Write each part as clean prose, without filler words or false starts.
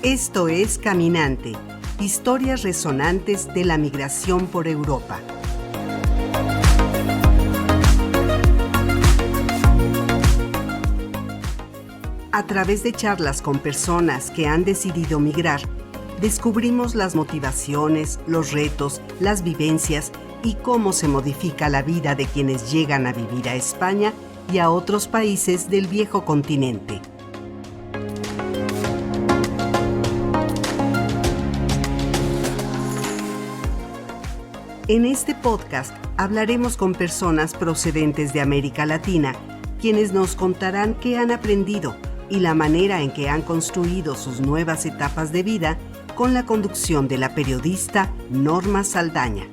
Esto es Caminante, historias resonantes de la migración por Europa. A través de charlas con personas que han decidido migrar, descubrimos las motivaciones, los retos, las vivencias y cómo se modifica la vida de quienes llegan a vivir a España y a otros países del viejo continente. En este podcast hablaremos con personas procedentes de América Latina, quienes nos contarán qué han aprendido y la manera en que han construido sus nuevas etapas de vida con la conducción de la periodista Norma Saldaña.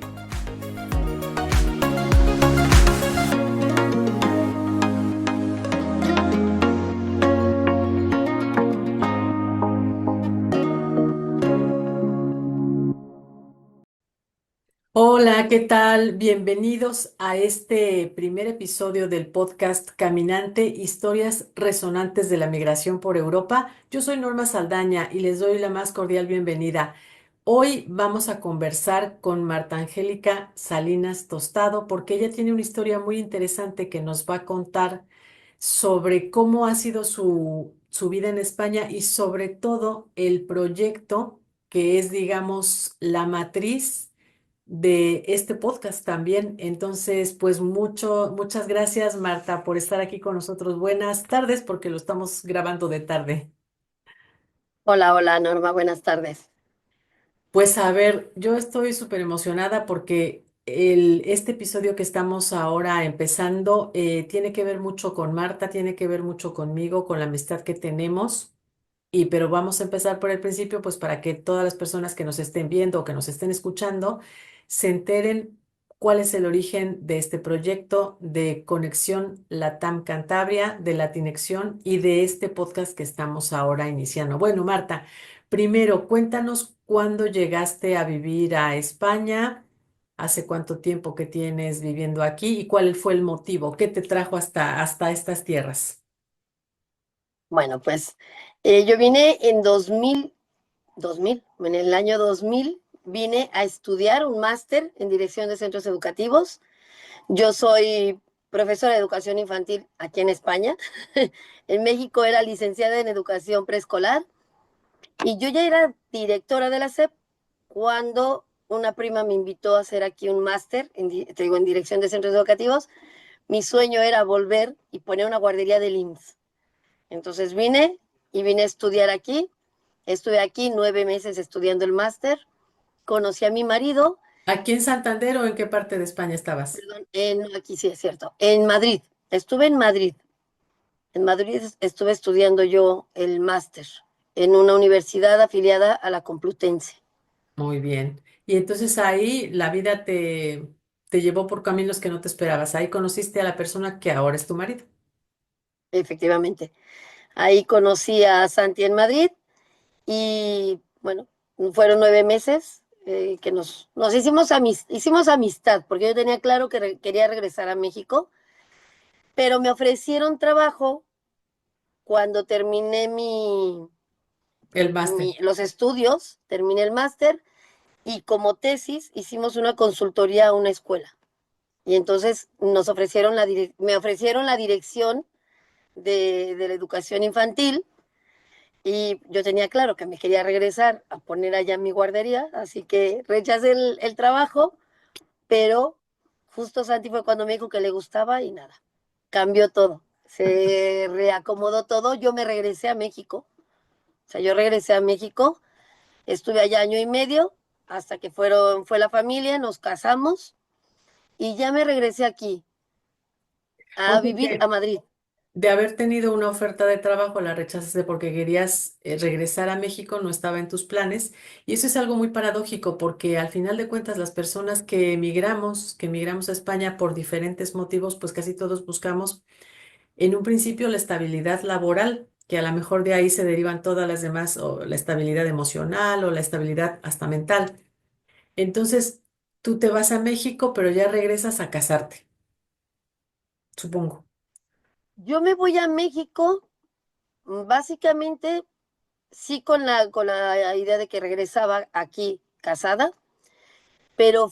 Hola, ¿qué tal? Bienvenidos a este primer episodio del podcast Caminante, historias resonantes de la migración por Europa. Yo soy Norma Saldaña y les doy la más cordial bienvenida. Hoy vamos a conversar con Marta Angélica Salinas Tostado porque ella tiene una historia muy interesante que nos va a contar sobre cómo ha sido su vida en España y sobre todo el proyecto que es, digamos, la matriz de este podcast también. Entonces, pues muchas gracias, Marta, por estar aquí con nosotros. Buenas tardes, porque lo estamos grabando de tarde. Hola, Norma, buenas tardes. Pues a ver, yo estoy súper emocionada porque este episodio que estamos ahora empezando tiene que ver mucho con Marta, tiene que ver mucho conmigo, con la amistad que tenemos. Pero vamos a empezar por el principio, pues para que todas las personas que nos estén viendo o que nos estén escuchando se enteren cuál es el origen de este proyecto de Conexión Latam Cantabria, de Latinexión y de este podcast que estamos ahora iniciando. Bueno, Marta, primero cuéntanos cuándo llegaste a vivir a España, hace cuánto tiempo que tienes viviendo aquí y cuál fue el motivo, qué te trajo hasta estas tierras. Bueno, pues yo vine en 2000, en el año 2000, vine a estudiar un máster en dirección de centros educativos. Yo soy profesora de educación infantil aquí en España. En México era licenciada en educación preescolar y yo ya era directora de la SEP cuando una prima me invitó a hacer aquí un máster en dirección de centros educativos. Mi sueño era volver y poner una guardería del IMSS. Entonces vine a estudiar aquí. Estuve aquí 9 meses estudiando el máster. Conocí a mi marido, ¿Aquí en Santander o en qué parte de España estabas? perdón, aquí sí es cierto, en Madrid. Estuve en Madrid. En Madrid estuve estudiando yo el máster en una universidad afiliada a la Complutense. Muy bien. Y entonces ahí la vida te llevó por caminos que no te esperabas. Ahí conociste a la persona que ahora es tu marido. Efectivamente. Ahí conocí a Santi en Madrid y bueno, fueron 9 meses que nos hicimos amistad, porque yo tenía claro que quería regresar a México, pero me ofrecieron trabajo cuando terminé El máster. los estudios, terminé el máster y como tesis hicimos una consultoría a una escuela. Y entonces me ofrecieron la dirección de la educación infantil. Y yo tenía claro que me quería regresar a poner allá mi guardería, así que rechacé el trabajo, pero justo Santi fue cuando me dijo que le gustaba y nada, cambió todo, se reacomodó todo, yo me regresé a México, o sea, yo regresé a México, estuve allá año y medio, hasta que fue la familia, nos casamos y ya me regresé aquí a Oye, vivir a Madrid. de haber tenido una oferta de trabajo, la rechazaste porque querías regresar a México, no estaba en tus planes. Y eso es algo muy paradójico porque al final de cuentas las personas que emigramos a España por diferentes motivos, pues casi todos buscamos en un principio la estabilidad laboral, que a lo mejor de ahí se derivan todas las demás, o la estabilidad emocional o la estabilidad hasta mental. Entonces, tú te vas a México, pero ya regresas a casarte, supongo. Yo me voy a México básicamente sí con la idea de que regresaba aquí casada, pero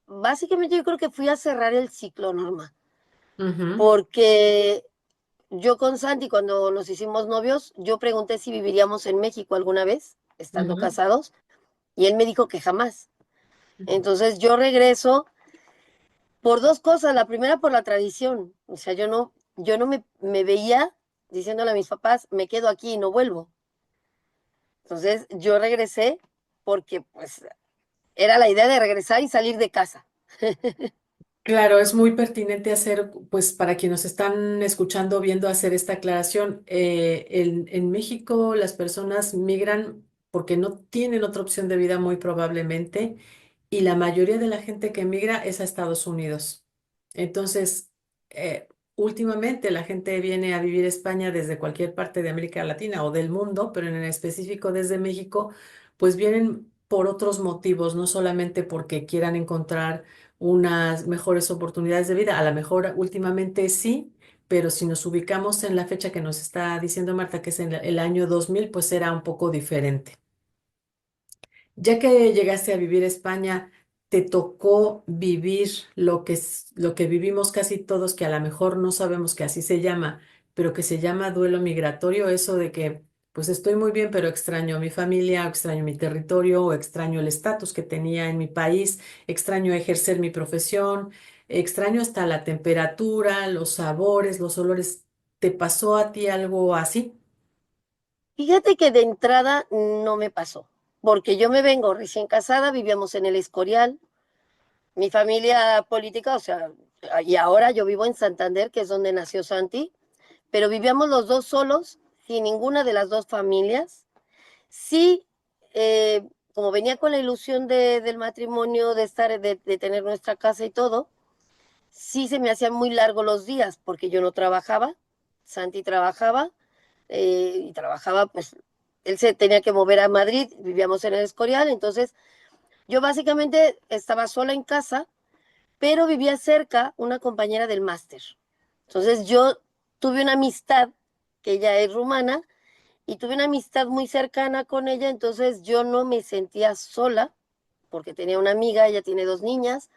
básicamente yo creo que fui a cerrar el ciclo, Norma, Ujú, porque yo con Santi, cuando nos hicimos novios, yo pregunté si viviríamos en México alguna vez, estando ujú, casados, y él me dijo que jamás. ujú. Entonces yo regreso por dos cosas. La primera, por la tradición. O sea, yo no me veía diciéndole a mis papás, me quedo aquí y no vuelvo. Entonces yo regresé porque pues era la idea de regresar y salir de casa. Claro, es muy pertinente hacer, pues para quienes nos están escuchando, viendo, hacer esta aclaración. En México las personas migran porque no tienen otra opción de vida muy probablemente y la mayoría de la gente que migra es a Estados Unidos. Entonces, últimamente la gente viene a vivir a España desde cualquier parte de América Latina o del mundo, pero en específico desde México, pues vienen por otros motivos, no solamente porque quieran encontrar unas mejores oportunidades de vida. A lo mejor últimamente sí, pero si nos ubicamos en la fecha que nos está diciendo Marta, que es en el año 2000, pues era un poco diferente. Ya que llegaste a vivir a España, ¿te tocó vivir lo que vivimos casi todos, que a lo mejor no sabemos que así se llama, pero que se llama duelo migratorio? Eso de que, pues estoy muy bien, pero extraño a mi familia, o extraño mi territorio, o extraño el estatus que tenía en mi país, extraño ejercer mi profesión, extraño hasta la temperatura, los sabores, los olores. ¿Te pasó a ti algo así? Fíjate que de entrada no me pasó, porque yo me vengo recién casada, vivíamos en el Escorial, mi familia política, o sea, y ahora yo vivo en Santander, que es donde nació Santi, pero vivíamos los dos solos, sin ninguna de las dos familias. Sí, como venía con la ilusión del matrimonio, de estar, de tener nuestra casa y todo, sí se me hacían muy largos los días, porque yo no trabajaba, Santi trabajaba, y trabajaba, pues, él se tenía que mover a Madrid, vivíamos en el Escorial, entonces yo básicamente estaba sola en casa, pero vivía cerca una compañera del máster. Entonces yo tuve una amistad, que ella es rumana, y tuve una amistad muy cercana con ella, entonces yo no me sentía sola, porque tenía una amiga, ella tiene dos niñas,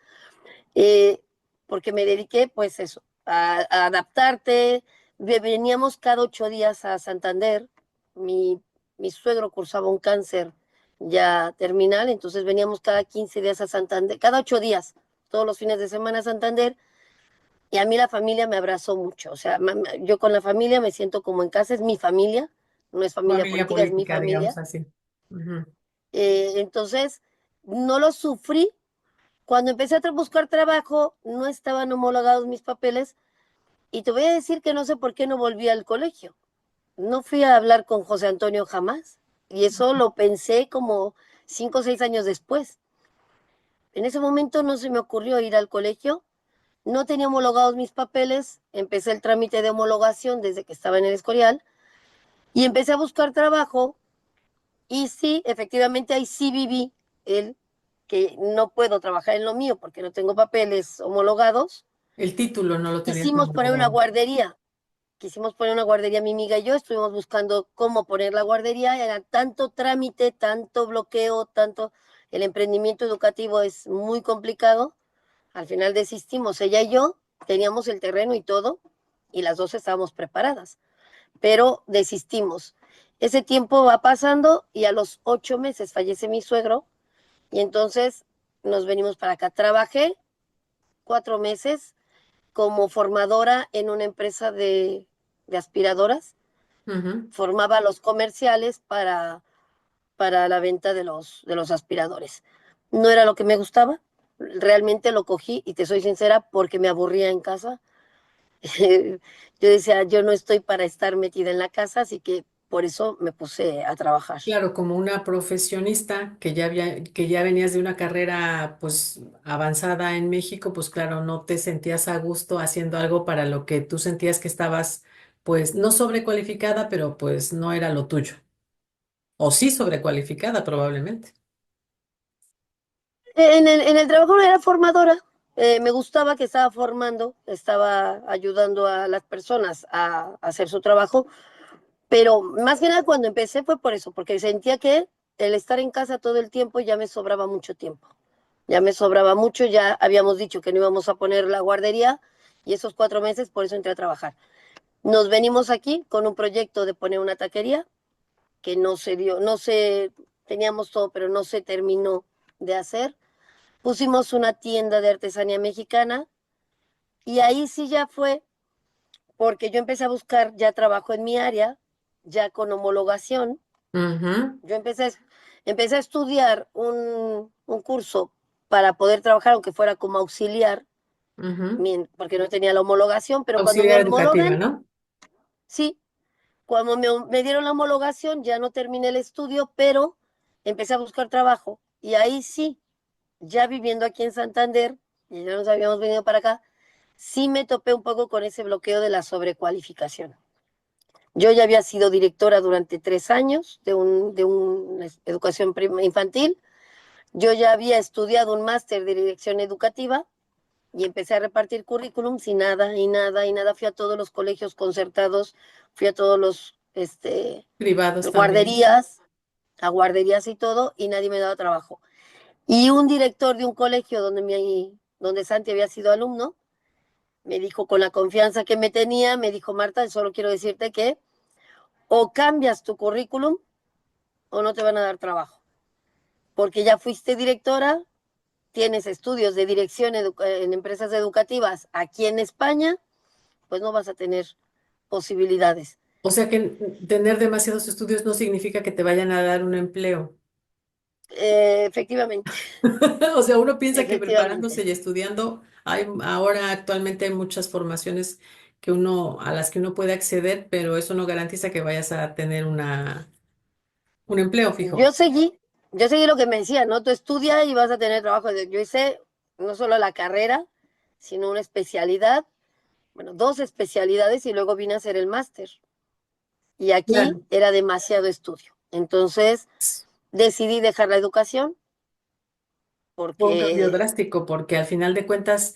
eh, porque me dediqué, pues eso, a adaptarte. Veníamos cada 8 días a Santander. Mi, mi suegro cursaba un cáncer ya terminal, entonces veníamos cada 15 días a Santander, cada 8 días, todos los fines de semana a Santander. Y a mí la familia me abrazó mucho. O sea, yo con la familia me siento como en casa, es mi familia, no es familia Familia política, es mi política, digamos familia. así. Ujú. Entonces, no lo sufrí. Cuando empecé a buscar trabajo, no estaban homologados mis papeles y te voy a decir que no sé por qué no volví al colegio. No fui a hablar con José Antonio jamás y eso lo pensé como 5 o 6 años después. En ese momento no se me ocurrió ir al colegio, no tenía homologados mis papeles, empecé el trámite de homologación desde que estaba en el Escorial y empecé a buscar trabajo y sí, efectivamente ahí sí viví el que no puedo trabajar en lo mío porque no tengo papeles homologados. El título no lo tenías Quisimos poner una homologado. guardería, quisimos poner una guardería, mi amiga y yo, estuvimos buscando cómo poner la guardería, era tanto trámite, tanto bloqueo, tanto, el emprendimiento educativo es muy complicado, al final desistimos, ella y yo, teníamos el terreno y todo, y las dos estábamos preparadas, pero desistimos. Ese tiempo va pasando y a los 8 meses fallece mi suegro, y entonces nos venimos para acá. Trabajé 4 meses como formadora en una empresa de aspiradoras, Ujú. formaba los comerciales para la venta de los aspiradores. No era lo que me gustaba, realmente lo cogí y te soy sincera porque me aburría en casa. Yo decía, yo no estoy para estar metida en la casa, así que por eso me puse a trabajar. Claro, como una profesionista que ya venías de una carrera pues avanzada en México, pues claro, no te sentías a gusto haciendo algo para lo que tú sentías que estabas pues no sobrecualificada, pero pues no era lo tuyo. O sí sobrecualificada probablemente. En el trabajo era formadora, me gustaba que estaba formando, estaba ayudando a las personas a hacer su trabajo, Pero más que nada cuando empecé fue por eso, porque sentía que el estar en casa todo el tiempo ya me sobraba mucho tiempo. Ya me sobraba mucho, ya habíamos dicho que no íbamos a poner la guardería y esos 4 meses por eso entré a trabajar. Nos venimos aquí con un proyecto de poner una taquería que no se dio, no se, teníamos todo, pero no se terminó de hacer. Pusimos una tienda de artesanía mexicana y ahí sí ya fue porque yo empecé a buscar ya trabajo en mi área, ya con homologación. Ujú, Yo empecé a estudiar un curso para poder trabajar, aunque fuera como auxiliar, ujú. porque no tenía la homologación, pero cuando me Auxiliar educativa, homologan, ¿no? sí, cuando me dieron la homologación, ya no terminé el estudio, pero empecé a buscar trabajo. Y ahí sí, ya viviendo aquí en Santander, y ya nos habíamos venido para acá, sí me topé un poco con ese bloqueo de la sobrecualificación. Yo ya había sido directora durante 3 años de una educación infantil. Yo ya había estudiado un máster de dirección educativa y empecé a repartir currículums y nada, y nada, y nada. Fui a todos los colegios concertados, fui a todos los Privados también. guarderías, a guarderías y todo, y nadie me daba trabajo. Y un director de un colegio donde Santi había sido alumno, me dijo con la confianza que me tenía, me dijo, Marta, solo quiero decirte que o cambias tu currículum o no te van a dar trabajo, porque ya fuiste directora, tienes estudios de dirección en empresas educativas aquí en España, pues no vas a tener posibilidades. O sea que tener demasiados estudios no significa que te vayan a dar un empleo. Efectivamente, O sea, uno piensa que preparándose efectivamente. y estudiando, ahora actualmente hay muchas formaciones a las que uno puede acceder, pero eso no garantiza que vayas a tener un empleo fijo. Yo seguí, yo seguí lo que me decían, ¿no? Tú estudia y vas a tener trabajo. Yo hice no solo la carrera, sino una especialidad, bueno, 2 especialidades y luego vine a hacer el máster. Y aquí Claro. era demasiado estudio. Entonces decidí dejar la educación Fue un cambio porque drástico porque al final de cuentas,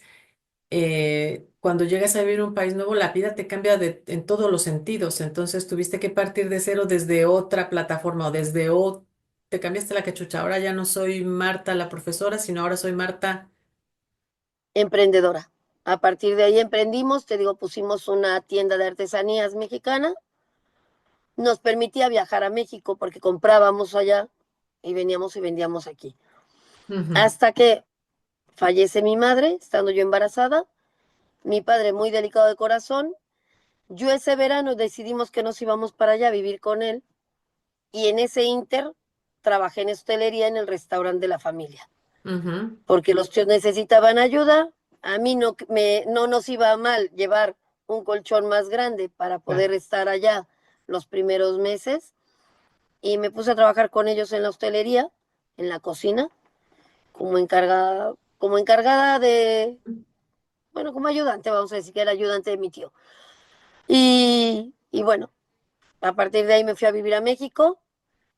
cuando llegas a vivir en un país nuevo, la vida te cambia en todos los sentidos. Entonces tuviste que partir de cero desde otra plataforma te cambiaste la cachucha. Ahora ya no soy Marta la profesora, sino ahora soy Marta. emprendedora. A partir de ahí emprendimos, te digo, pusimos una tienda de artesanías mexicana, nos permitía viajar a México porque comprábamos allá y veníamos y vendíamos aquí. Ujú, Hasta que fallece mi madre, estando yo embarazada, mi padre muy delicado de corazón, yo ese verano decidimos que nos íbamos para allá a vivir con él y en ese inter trabajé en hostelería en el restaurante de la familia, ujú, porque los tíos necesitaban ayuda, a mí no nos iba mal llevar un colchón más grande para claro. poder estar allá los primeros meses y me puse a trabajar con ellos en la hostelería, en la cocina, como encargada de, bueno, como ayudante, vamos a decir que era ayudante de mi tío. Y bueno, a partir de ahí me fui a vivir a México.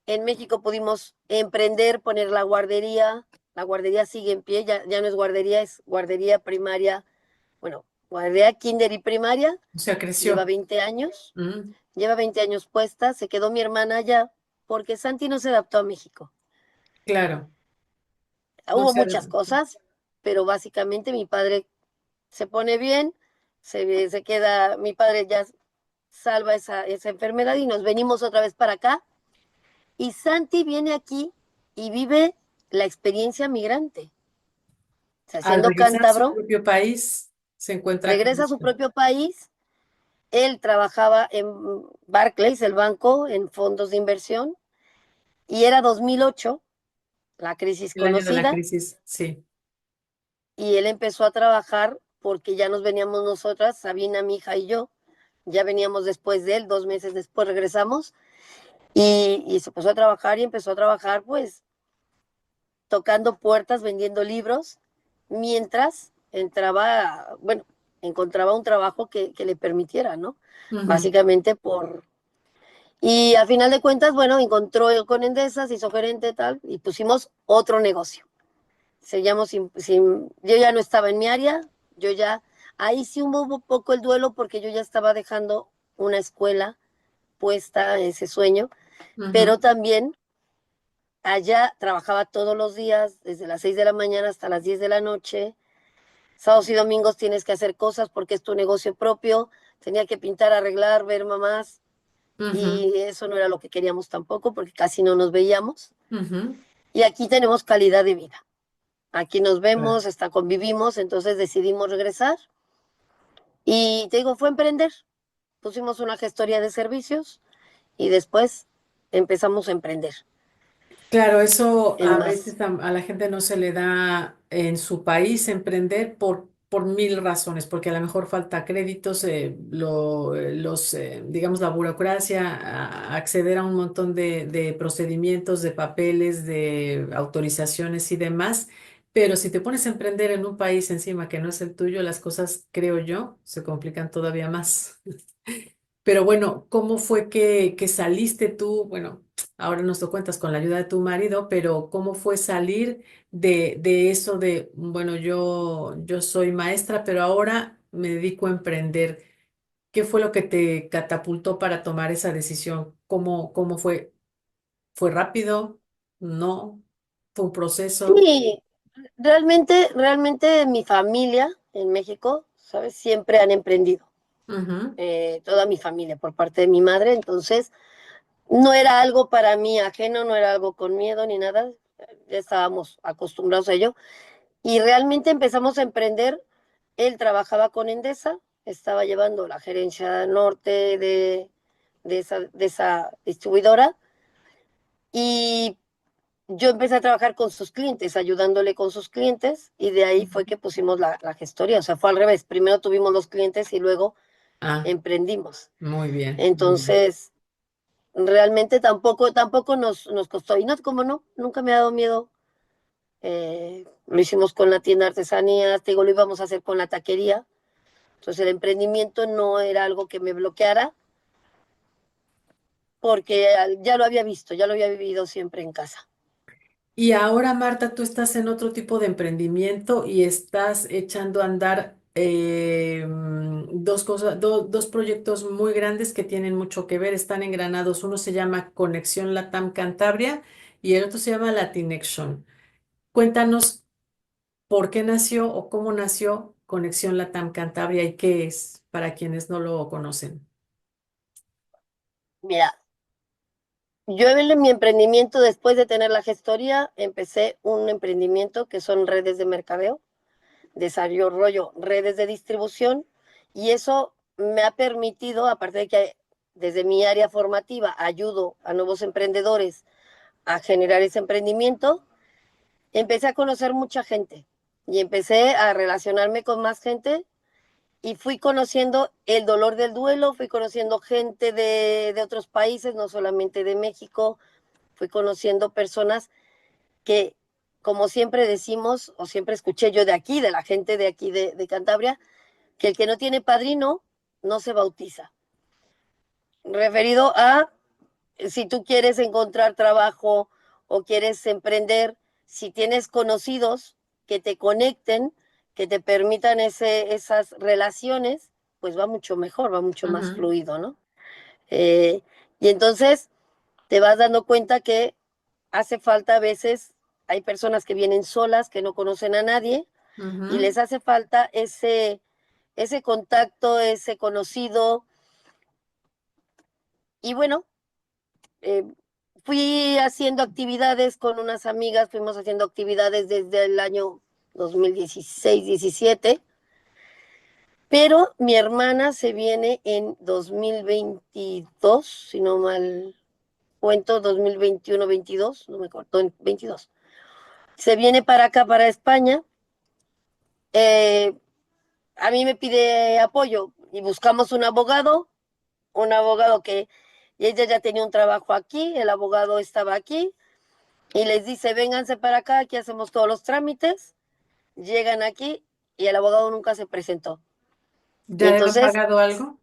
En México pudimos emprender, poner la guardería. La guardería sigue en pie, ya no es guardería primaria, bueno, guardería kinder y primaria. O sea, Lleva creció. 20 años, Mm, lleva 20 años puesta, se quedó mi hermana allá porque Santi no se adaptó a México. claro. No Hubo sé. muchas cosas, pero básicamente mi padre se pone bien, se queda, mi padre ya salva esa enfermedad y nos venimos otra vez para acá. Y Santi viene aquí y vive la experiencia migrante. O sea, Al siendo regresar a su cántabro, propio país, se encuentra con regresa a su esto. propio país. Él trabajaba en Barclays, el banco, en fondos de inversión, y era 2008, la crisis El año de la conocida, crisis, sí. y él empezó a trabajar porque ya nos veníamos nosotras, Sabina, mi hija y yo, ya veníamos después de él, 2 meses después regresamos, y se puso a trabajar y empezó a trabajar pues tocando puertas, vendiendo libros, mientras entraba, bueno, encontraba un trabajo que le permitiera, ¿no? Ujú, Básicamente por... Y a final de cuentas, bueno, encontró con Endesa, se hizo gerente tal, y pusimos otro negocio. Seguíamos yo ya no estaba en mi área, yo ya, ahí sí hubo un poco el duelo porque yo ya estaba dejando una escuela puesta a ese sueño, pero Ujú. también allá trabajaba todos los días, desde las 6 de la mañana hasta las 10 de la noche. Sábados y domingos tienes que hacer cosas porque es tu negocio propio. Tenía que pintar, arreglar, ver mamás, Ujú. y eso no era lo que queríamos tampoco porque casi no nos veíamos. Ujú. Y aquí tenemos calidad de vida. Aquí nos Claro. vemos, hasta convivimos, entonces decidimos regresar. Y te digo, fue emprender. Pusimos una gestoría de servicios y después empezamos a emprender Claro, eso en a más. veces a la gente no se le da en su país emprender por mil razones, porque a lo mejor falta créditos, digamos, la burocracia, acceder a un montón de procedimientos, de papeles, de autorizaciones y demás. Pero si te pones a emprender en un país encima que no es el tuyo, las cosas, creo yo, se complican todavía más. Pero bueno, ¿cómo fue que saliste tú? Bueno, ahora nos lo cuentas con la ayuda de tu marido, pero ¿cómo fue salir de eso de, bueno, yo soy maestra, pero ahora me dedico a emprender? ¿Qué fue lo que te catapultó para tomar esa decisión? ¿Cómo fue? ¿Fue rápido? ¿No? ¿Fue un proceso? Sí, realmente mi familia en México, ¿sabes? Siempre han emprendido. Ujú. Toda mi familia por parte de mi madre, entonces no era algo para mí ajeno, no era algo con miedo ni nada, ya estábamos acostumbrados a ello. Y realmente empezamos a emprender. Él trabajaba con Endesa, estaba llevando la gerencia norte de esa distribuidora, y yo empecé a trabajar con sus clientes, ayudándole con sus clientes, y de ahí fue que pusimos la gestoría. O sea, fue al revés. Primero tuvimos los clientes y luego Ah, emprendimos. muy bien, muy bien. Entonces, realmente tampoco nos costó. Y no, como no, nunca me ha dado miedo. Lo hicimos con la tienda de artesanías, te digo, lo íbamos a hacer con la taquería. Entonces el emprendimiento no era algo que me bloqueara porque ya lo había visto, ya lo había vivido siempre en casa. Y ahora, Marta, tú estás en otro tipo de emprendimiento y estás echando a andar dos cosas, dos proyectos muy grandes que tienen mucho que ver, están engranados. Uno se llama Conexión Latam Cantabria y el otro se llama Latinexion. Cuéntanos por qué nació o cómo nació Conexión Latam Cantabria y qué es para quienes no lo conocen. Mira, yo en mi emprendimiento, después de tener la gestoría, empecé un emprendimiento que son redes de mercadeo, desarrollo redes de distribución, y eso me ha permitido, aparte de que desde mi área formativa ayudo a nuevos emprendedores a generar ese emprendimiento, empecé a conocer mucha gente y empecé a relacionarme con más gente, y fui conociendo el dolor del duelo, fui conociendo gente de otros países, no solamente de México, fui conociendo personas que, como siempre decimos, o siempre escuché yo de aquí, de la gente de aquí de Cantabria, que el que no tiene padrino no se bautiza. Referido a, si tú quieres encontrar trabajo o quieres emprender, si tienes conocidos que te conecten, que te permitan esas relaciones, pues va mucho mejor, va mucho más Ujú. fluido, ¿no? Eh, y entonces te vas dando cuenta que hace falta a veces, hay personas que vienen solas, que no conocen a nadie, y Ujú. les hace falta ese contacto, ese conocido. Y bueno, eh, fui haciendo actividades con unas amigas, fuimos haciendo actividades desde el año 2016-17, pero mi hermana se viene en 2022, si no mal cuento, 2021-22, no me acuerdo, en 22. Se viene para acá, para España. Eh, a mí me pide apoyo y buscamos un abogado que, y ella ya tenía un trabajo aquí, el abogado estaba aquí, y les dice, vénganse para acá, aquí hacemos todos los trámites. Llegan aquí y el abogado nunca se presentó. Y ¿Ya le habían entonces pagado algo?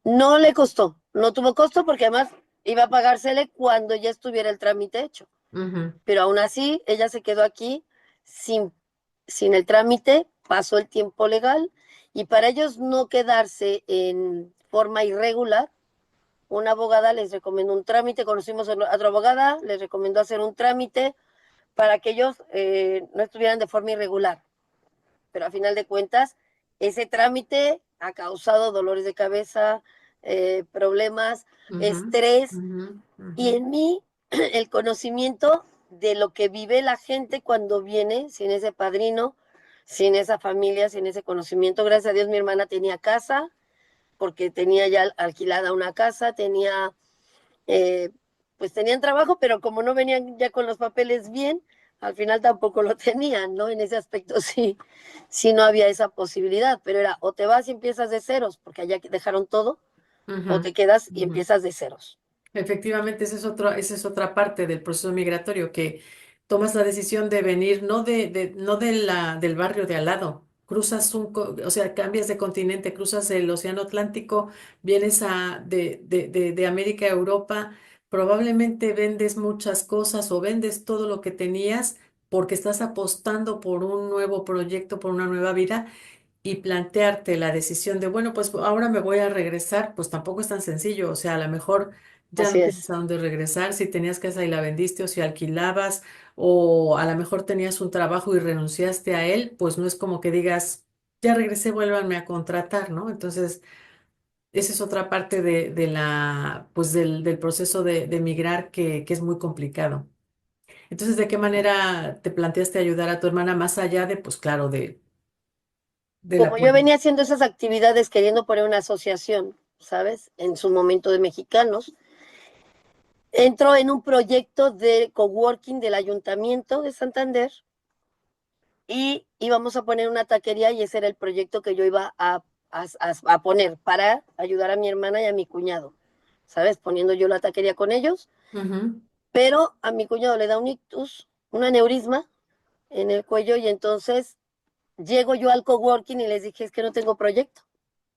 no le costó, no tuvo costo porque además iba a pagársele cuando ya estuviera el trámite hecho. Ujú. Pero aún así, ella se quedó aquí sin, sin el trámite, pasó el tiempo legal, y para ellos no quedarse en forma irregular, una abogada les recomendó un trámite, conocimos a otra abogada, les recomendó hacer un trámite para que ellos no estuvieran de forma irregular. Pero a final de cuentas, ese trámite ha causado dolores de cabeza, problemas, estrés, y en mí el conocimiento de lo que vive la gente cuando viene sin ese padrino, sin esa familia, sin ese conocimiento. Gracias a Dios mi hermana tenía casa, porque tenía ya alquilada una casa, tenía, pues tenían trabajo, pero como no venían ya con los papeles bien, al final tampoco lo tenían, ¿no? En ese aspecto sí, sí no había esa posibilidad, pero era o te vas y empiezas de ceros, porque allá dejaron todo, o te quedas y empiezas de ceros. Efectivamente, esa es otra parte del proceso migratorio, que tomas la decisión de venir no del barrio de al lado, cruzas o sea, cambias de continente, cruzas el Océano Atlántico, vienes de América a Europa, probablemente vendes muchas cosas o vendes todo lo que tenías porque estás apostando por un nuevo proyecto, por una nueva vida, y plantearte la decisión de, bueno, pues ahora me voy a regresar, pues tampoco es tan sencillo. O sea, a lo mejor ya Así no tienes es, a dónde regresar, si tenías casa y la vendiste o si alquilabas, o a lo mejor tenías un trabajo y renunciaste a él, pues no es como que digas, ya regresé, vuélvanme a contratar, ¿no? Entonces, esa es otra parte pues del proceso de migrar que es muy complicado. Entonces, ¿de qué manera te planteaste ayudar a tu hermana más allá de, pues claro, del como yo apoyo? venía haciendo esas actividades queriendo poner una asociación, ¿sabes? En su momento de mexicanos, entró en un proyecto de coworking del Ayuntamiento de Santander y íbamos a poner una taquería y ese era el proyecto que yo iba a poner para ayudar a mi hermana y a mi cuñado, ¿sabes? Poniendo yo la taquería con ellos, Ujú. pero a mi cuñado le da un ictus, un aneurisma en el cuello y entonces llego yo al coworking y les dije, es que no tengo proyecto,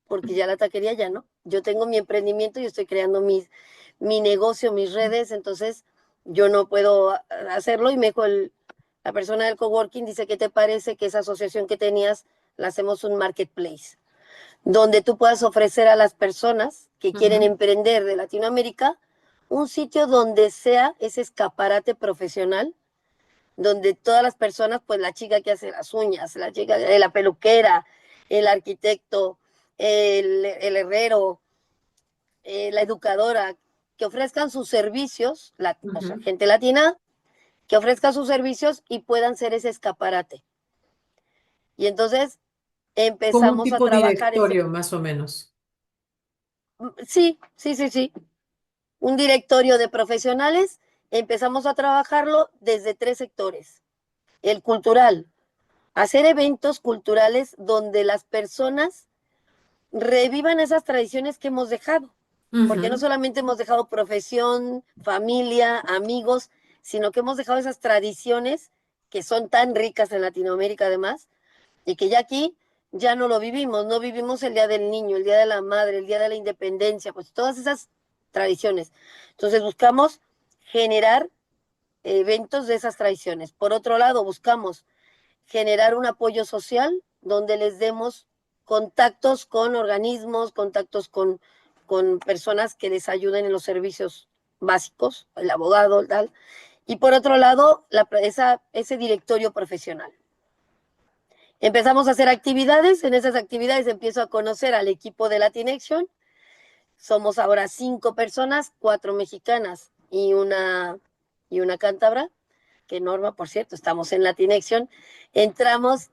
porque ya la taquería ya no. Yo tengo mi emprendimiento y estoy creando mi negocio, mis redes, entonces yo no puedo hacerlo y me dijo la persona del coworking, dice, ¿qué te parece que esa asociación que tenías la hacemos un marketplace? Donde tú puedas ofrecer a las personas que quieren Ujú. emprender de Latinoamérica un sitio donde sea ese escaparate profesional, donde todas las personas, pues la chica que hace las uñas, la chica, la peluquera, el arquitecto, el herrero, la educadora, que ofrezcan sus servicios, o sea, Ujú. gente latina, que ofrezca sus servicios y puedan ser ese escaparate. Y entonces Como un empezamos a tipo trabajar ese. directorio, más o menos. Sí, sí, sí, sí. Un directorio de profesionales. Empezamos a trabajarlo desde 3 sectores. El cultural, hacer eventos culturales donde las personas revivan esas tradiciones que hemos dejado. Porque no Ujú. solamente hemos dejado profesión, familia, amigos, sino que hemos dejado esas tradiciones que son tan ricas en Latinoamérica además, y que ya aquí ya no lo vivimos, no vivimos el Día del Niño, el Día de la Madre, el Día de la Independencia, pues todas esas tradiciones. Entonces buscamos generar eventos de esas tradiciones. Por otro lado, buscamos generar un apoyo social donde les demos contactos con organismos, contactos con personas que les ayuden en los servicios básicos, el abogado, tal. Y por otro lado, ese directorio profesional. Empezamos a hacer actividades, en esas actividades empiezo a conocer al equipo de Latination. Somos ahora 5 personas, 4 mexicanas y una cántabra, que Norma, por cierto, estamos en Latination. Entramos,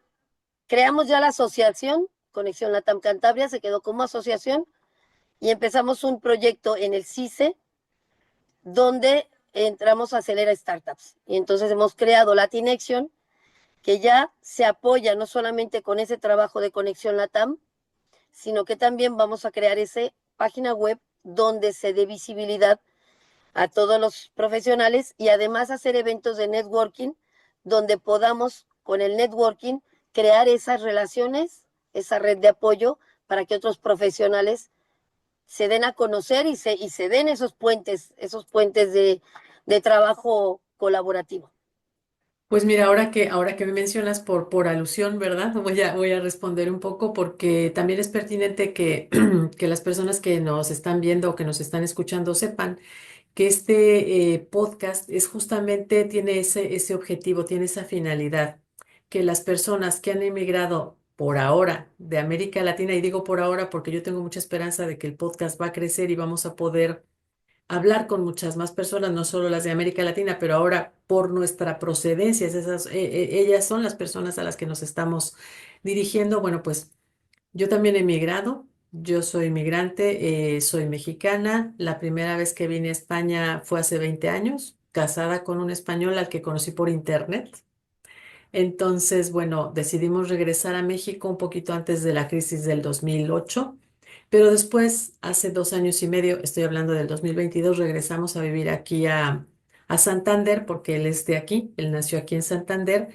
creamos ya la asociación, Conexión Latam Cantabria, se quedó como asociación y empezamos un proyecto en el CICE donde entramos a Acelera Startups. Y entonces hemos creado Latination, que ya se apoya no solamente con ese trabajo de Conexión Latam, sino que también vamos a crear esa página web donde se dé visibilidad a todos los profesionales y además hacer eventos de networking donde podamos con el networking crear esas relaciones, esa red de apoyo para que otros profesionales se den a conocer y se den esos puentes de trabajo colaborativo. Pues mira, ahora que me mencionas por alusión, ¿verdad? Voy a responder un poco porque también es pertinente que, que las personas que nos están viendo o que nos están escuchando sepan que este podcast es justamente, tiene ese objetivo, tiene esa finalidad, que las personas que han emigrado por ahora de América Latina, y digo por ahora porque yo tengo mucha esperanza de que el podcast va a crecer y vamos a poder hablar con muchas más personas, no solo las de América Latina, pero ahora por nuestra procedencia, ellas son las personas a las que nos estamos dirigiendo. Bueno, pues yo también he emigrado, yo soy migrante, soy mexicana. La primera vez que vine a España fue hace 20 años, casada con un español al que conocí por internet. Entonces, bueno, decidimos regresar a México un poquito antes de la crisis del 2008, pero después, hace 2 años y medio, estoy hablando del 2022, regresamos a vivir aquí a Santander, porque él es de aquí, él nació aquí en Santander,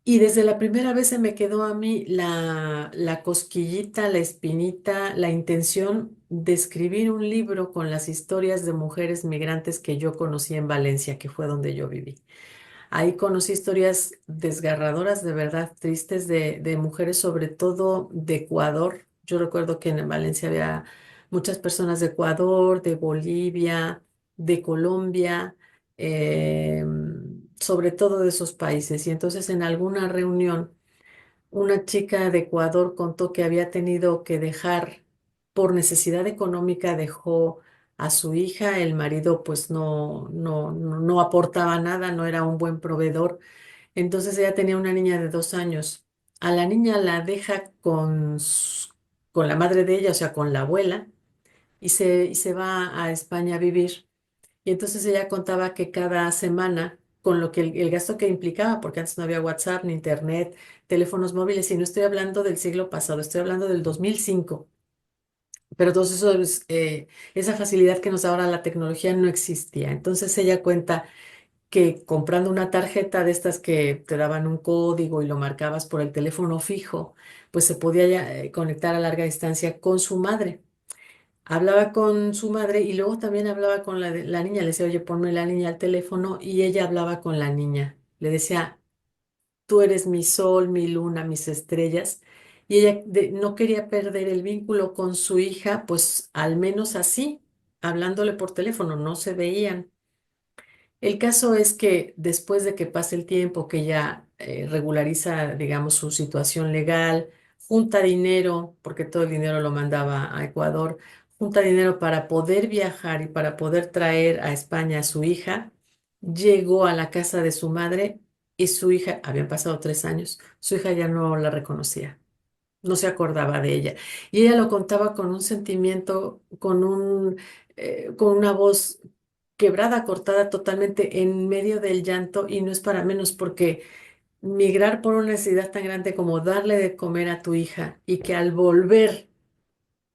y desde la primera vez se me quedó a mí la cosquillita, la espinita, la intención de escribir un libro con las historias de mujeres migrantes que yo conocí en Valencia, que fue donde yo viví. Ahí conocí historias desgarradoras, de verdad, tristes de mujeres, sobre todo de Ecuador. Yo recuerdo que en Valencia había muchas personas de Ecuador, de Bolivia, de Colombia, sobre todo de esos países. Y entonces en alguna reunión una chica de Ecuador contó que había tenido que dejar, por necesidad económica, dejó a su hija, el marido pues no aportaba nada, no era un buen proveedor, entonces ella tenía una niña de 2 años. A la niña la deja con la madre de ella, o sea, con la abuela, y se va a España a vivir. Y entonces ella contaba que cada semana, con lo que el gasto que implicaba, porque antes no había WhatsApp, ni internet, teléfonos móviles, y no estoy hablando del siglo pasado, estoy hablando del 2005. Pero todo eso, esa facilidad que nos da ahora la tecnología no existía. Entonces ella cuenta que comprando una tarjeta de estas que te daban un código y lo marcabas por el teléfono fijo, pues se podía conectar a larga distancia con su madre. Hablaba con su madre y luego también hablaba con la niña. Le decía, oye, ponme la niña al teléfono, y ella hablaba con la niña. Le decía, tú eres mi sol, mi luna, mis estrellas. Y ella no quería perder el vínculo con su hija, pues al menos así, hablándole por teléfono, no se veían. El caso es que después de que pase el tiempo, que ella regulariza, digamos, su situación legal, junta dinero, porque todo el dinero lo mandaba a Ecuador, junta dinero para poder viajar y para poder traer a España a su hija, llegó a la casa de su madre y su hija, habían pasado 3 años, su hija ya no la reconocía, no se acordaba de ella. Y ella lo contaba con un sentimiento, con una voz quebrada, cortada totalmente en medio del llanto, y no es para menos porque migrar por una necesidad tan grande como darle de comer a tu hija y que al volver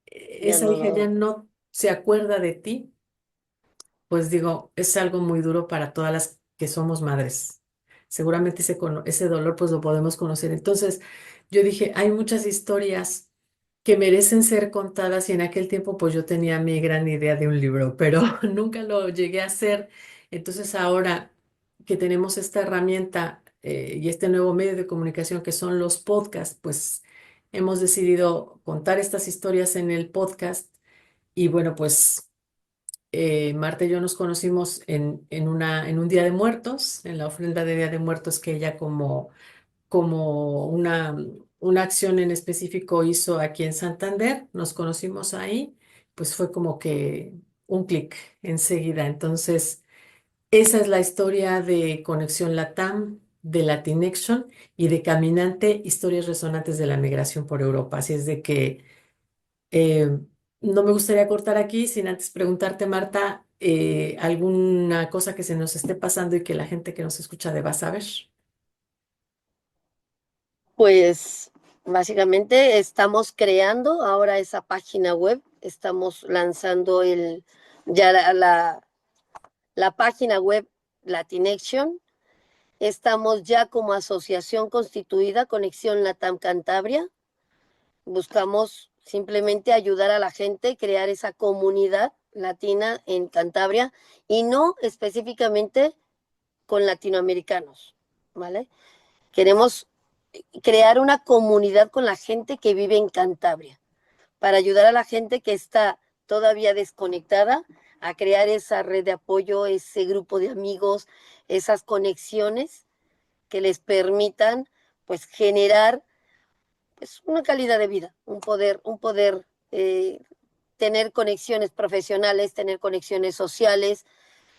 Ya esa no hija ya lo, no se acuerda de ti, pues digo, es algo muy duro para todas las que somos madres. Seguramente ese dolor pues lo podemos conocer. Entonces yo dije, hay muchas historias que merecen ser contadas, y en aquel tiempo pues yo tenía mi gran idea de un libro, pero nunca lo llegué a hacer. Entonces ahora que tenemos esta herramienta y este nuevo medio de comunicación que son los podcasts, pues hemos decidido contar estas historias en el podcast. Y bueno, pues Marta y yo nos conocimos en un Día de Muertos, en la ofrenda de Día de Muertos que ella como una acción en específico hizo aquí en Santander. Nos conocimos ahí, pues fue como que un clic enseguida. Entonces, esa es la historia de Conexión Latam, de Latinextion y de Caminante, historias resonantes de la migración por Europa. Así es de que eh, no me gustaría cortar aquí sin antes preguntarte, Marta, alguna cosa que se nos esté pasando y que la gente que nos escucha deba saber. pues básicamente estamos creando ahora esa página web, estamos lanzando ya la página web Latination. Estamos ya como asociación constituida, Conexión Latam Cantabria. Buscamos simplemente ayudar a la gente, crear esa comunidad latina en Cantabria y no específicamente con latinoamericanos. ¿vale? Queremos crear una comunidad con la gente que vive en Cantabria, para ayudar a la gente que está todavía desconectada a crear esa red de apoyo, ese grupo de amigos, esas conexiones que les permitan pues generar pues una calidad de vida, un poder tener conexiones profesionales, tener conexiones sociales,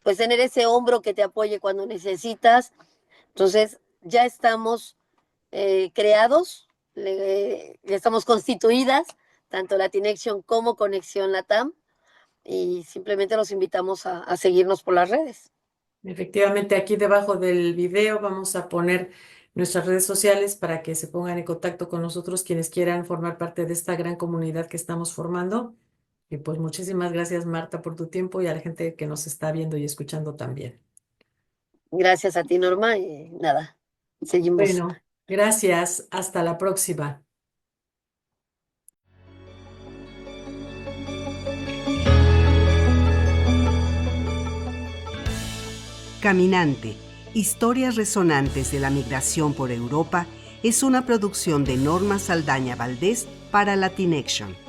pues tener ese hombro que te apoye cuando necesitas. Entonces ya estamos creados, ya estamos constituidas, tanto Latination como Conexión Latam, y simplemente los invitamos a seguirnos por las redes. Efectivamente, aquí debajo del video vamos a poner nuestras redes sociales para que se pongan en contacto con nosotros quienes quieran formar parte de esta gran comunidad que estamos formando. Y pues muchísimas gracias, Marta, por tu tiempo y a la gente que nos está viendo y escuchando también. Gracias a ti, Norma, y nada, seguimos. Bueno, gracias. Hasta la próxima. Caminante, historias resonantes de la migración por Europa, es una producción de Norma Saldaña Valdés para Latination.